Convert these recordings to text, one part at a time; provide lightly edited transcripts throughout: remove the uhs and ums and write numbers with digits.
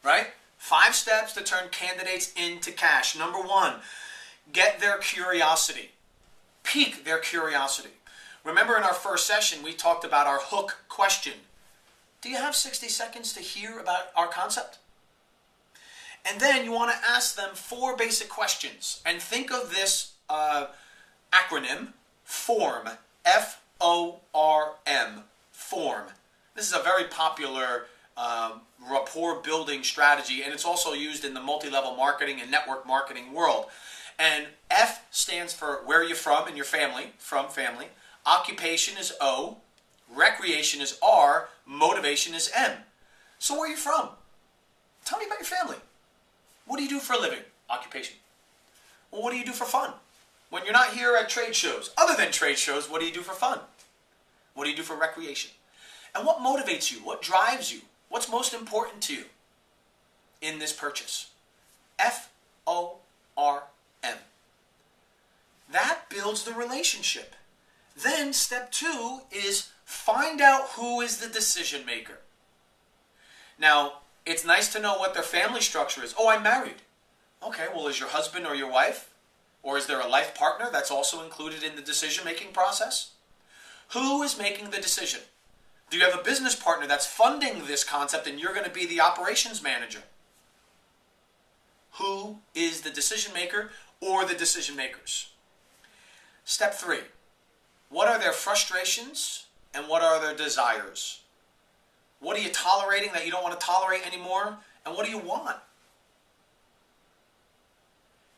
right? 5 steps to turn candidates into cash. Number 1, get their curiosity. Pique their curiosity. Remember in our first session, we talked about our hook question. Do you have 60 seconds to hear about our concept? And then you want to ask them 4 basic questions. And think of this acronym, FORM, F-O-R-M, FORM. This is a very popular rapport building strategy, and it's also used in the multi-level marketing and network marketing world. And F stands for where are you from and your family, from family. Occupation is O, recreation is R, motivation is M. So where are you from? Tell me about your family. What do you do for a living? Occupation. Well, what do you do for fun? When you're not here at trade shows, other than trade shows, what do you do for fun? What do you do for recreation? And what motivates you? What drives you? What's most important to you in this purchase? F-O-R-M. That builds the relationship. Then step 2 is find out who is the decision maker. Now, it's nice to know what their family structure is. Oh, I'm married. Okay, well, is your husband or your wife? Or is there a life partner that's also included in the decision-making process? Who is making the decision? Do you have a business partner that's funding this concept and you're going to be the operations manager? Who is the decision maker or the decision makers? Step 3. What are their frustrations and what are their desires? What are you tolerating that you don't want to tolerate anymore? And what do you want?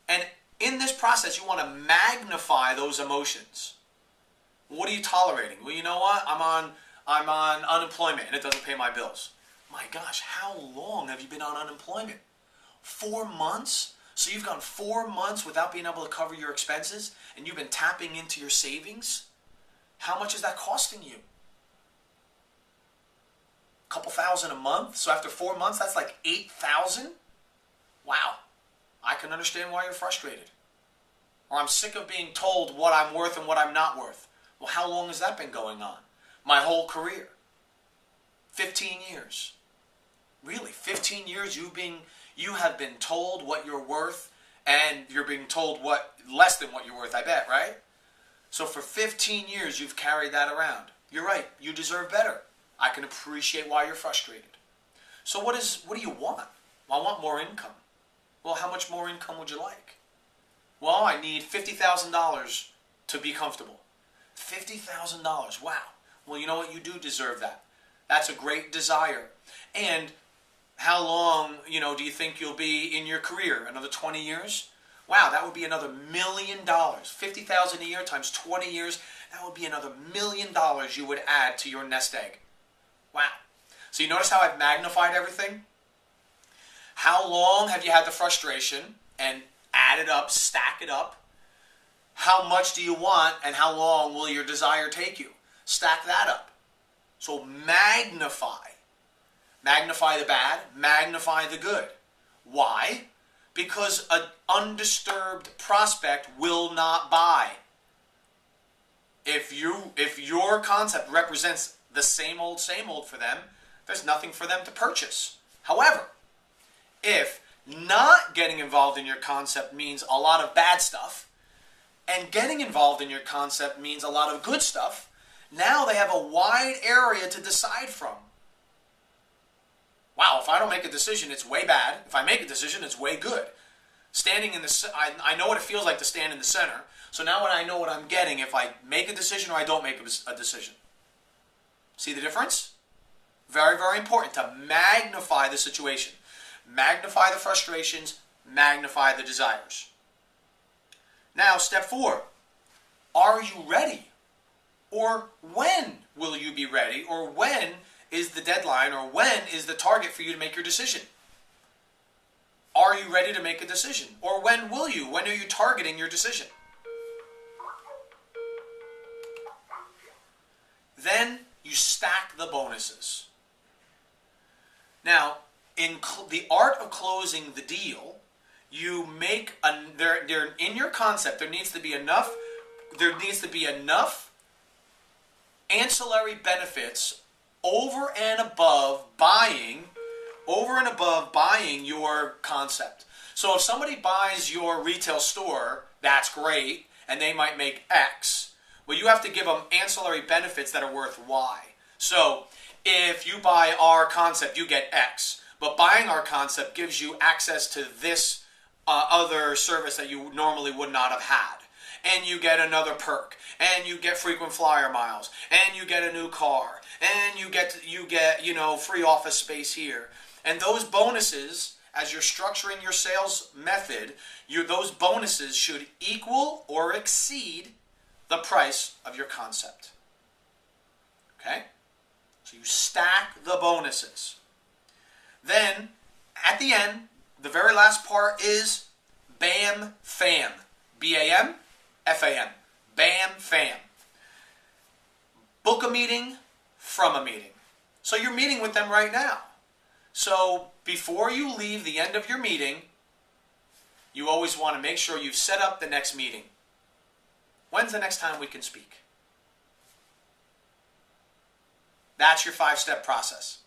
And in this process, you want to magnify those emotions. What are you tolerating? Well, you know what? I'm on unemployment and it doesn't pay my bills. My gosh, how long have you been on unemployment? 4 months? So you've gone 4 months without being able to cover your expenses and you've been tapping into your savings? How much is that costing you? A couple thousand a month? So after 4 months, that's like 8,000? Wow. I can understand why you're frustrated. Or I'm sick of being told what I'm worth and what I'm not worth. Well, how long has that been going on? My whole career. 15 years. Really, 15 years you have been told what you're worth and you're being told what less than what you're worth, I bet, right? So for 15 years you've carried that around. You're right, you deserve better. I can appreciate why you're frustrated. So what do you want? Well, I want more income. Well, how much more income would you like? Well, I need $50,000 to be comfortable. $50,000, wow. Well, you know what? You do deserve that. That's a great desire. And how long, do you think you'll be in your career? Another 20 years? Wow, that would be another $1 million. $50,000 a year times 20 years, that would be another $1 million you would add to your nest egg. Wow. So you notice how I've magnified everything? How long have you had the frustration? And add it up, stack it up. How much do you want and how long will your desire take you? Stack that up. So magnify. Magnify the bad, magnify the good. Why? Because an undisturbed prospect will not buy. If your concept represents the same old for them, there's nothing for them to purchase. However, if not getting involved in your concept means a lot of bad stuff, and getting involved in your concept means a lot of good stuff, now they have a wide area to decide from. Wow, if I don't make a decision, it's way bad. If I make a decision, it's way good. Standing in the, I know what it feels like to stand in the center. So now I know what I'm getting if I make a decision or I don't make a decision. See the difference? Very, very important to magnify the situation. Magnify the frustrations, magnify the desires. Now, step 4. Are you ready? Or when will you be ready? Or when is the deadline? Or when is the target for you to make your decision? Are you ready to make a decision? Or when will you? When are you targeting your decision? Then you stack the bonuses. Now, in the art of closing the deal, you make in your concept there needs to be enough ancillary benefits over and above buying over and above buying your concept. So if somebody buys your retail store, that's great, and they might make X. Well, you have to give them ancillary benefits that are worth Y. So if you buy our concept, you get X. But buying our concept gives you access to this other service that you normally would not have had. And you get another perk, and you get frequent flyer miles, and you get a new car, and you get free office space here. And those bonuses, as you're structuring your sales method, those bonuses should equal or exceed the price of your concept. Okay? So you stack the bonuses. Then, at the end, the very last part is BAM FAM. BAM FAM. BAM FAM. Book a meeting from a meeting. So you're meeting with them right now. So before you leave the end of your meeting, you always want to make sure you've set up the next meeting. When's the next time we can speak? That's your 5-step process.